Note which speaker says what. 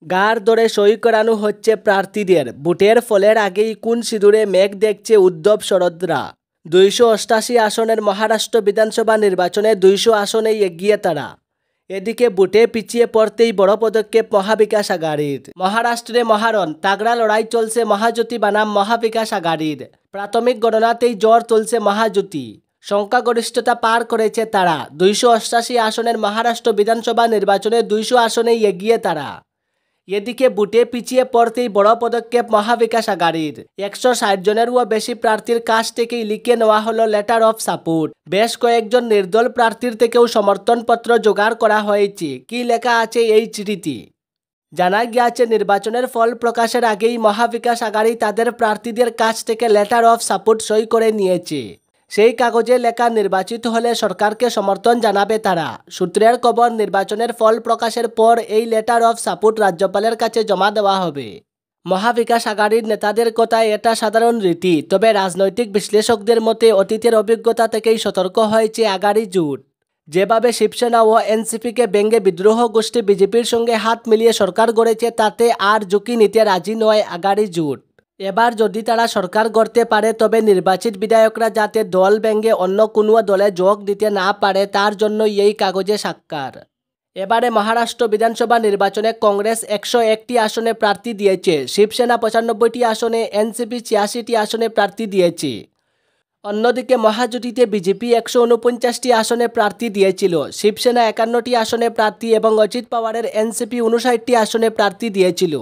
Speaker 1: গার ধরে সই করানো হচ্ছে প্রার্থীদের। ভোটের ফলের আগেই কোন সিঁদুরে মেঘ দেখছে উদ্ধব শরদরা। 288 আসনের মহারাষ্ট্র বিধানসভা নির্বাচনে 200 আসনেই এগিয়ে তারা। এদিকে ভোটে পিছিয়ে পড়তেই বড় পদক্ষেপ মহাবিকাশ আঘাড়ির। মহারাষ্ট্রে মহারণ তাগড়া লড়াই চলছে মহাজ্যোতি বনাম মহাবিকাশ আঘাড়ির। প্রাথমিক গণনাতেই জ্বর তুলছে মহাজ্যোতি। সংখ্যাগরিষ্ঠতা পার করেছে তারা। 288 আসনের মহারাষ্ট্র বিধানসভা নির্বাচনে 200 আসনেই এগিয়ে তারা। এদিকে ভোটে পিছিয়ে পড়তেই বড় পদক্ষেপ মহাবিকাশ আঘাড়ির। 160 জনেরও বেশি প্রার্থীর কাছ থেকেই লিখে নেওয়া হলো লেটার অফ সাপোর্ট। বেশ কয়েকজন নির্দল প্রার্থীর থেকেও সমর্থনপত্র জোগাড় করা হয়েছে। কি লেখা আছে এই চিঠিতে? জানা গিয়েছে, নির্বাচনের ফল প্রকাশের আগেই মহাবিকাশ আঘাড়ি তাদের প্রার্থীদের কাছ থেকে লেটার অফ সাপোর্ট সই করে নিয়েছে। সেই কাগজে লেখা নির্বাচিত হলে সরকারকে সমর্থন জানাবে তারা। সূত্রের খবর, নির্বাচনের ফল প্রকাশের পর এই লেটার অফ সাপোর্ট রাজ্যপালের কাছে জমা দেওয়া হবে। মহাবিকাশ আঘাড়ির নেতাদের কথায় এটা সাধারণ রীতি। তবে রাজনৈতিক বিশ্লেষকদের মতে অতীতের অভিজ্ঞতা থেকেই সতর্ক হয়েছে আঘাড়ি জোট। যেভাবে শিবসেনা ও এনসিপিকে ব্যঙ্গে বিদ্রোহ গোষ্ঠী বিজেপির সঙ্গে হাত মিলিয়ে সরকার গড়েছে, তাতে আর ঝুঁকি নিতে রাজি নয় আঘাড়ি জোট। এবার যদি তারা সরকার গড়তে পারে, তবে নির্বাচিত বিধায়করা যাতে দল ভেঙে অন্য কোনো দলে যোগ দিতে না পারে, তার জন্যই এই কাগজে স্বাক্ষর। এবারে মহারাষ্ট্র বিধানসভা নির্বাচনে কংগ্রেস 101টি আসনে প্রার্থী দিয়েছে, শিবসেনা 95টি আসনে, এনসিপি 86টি আসনে প্রার্থী দিয়েছে। অন্যদিকে মহাজোটিতে বিজেপি 149টি আসনে প্রার্থী দিয়েছিল, শিবসেনা 51টি আসনে প্রার্থী এবং অজিত পাওয়ারের এনসিপি 59টি আসনে প্রার্থী দিয়েছিল।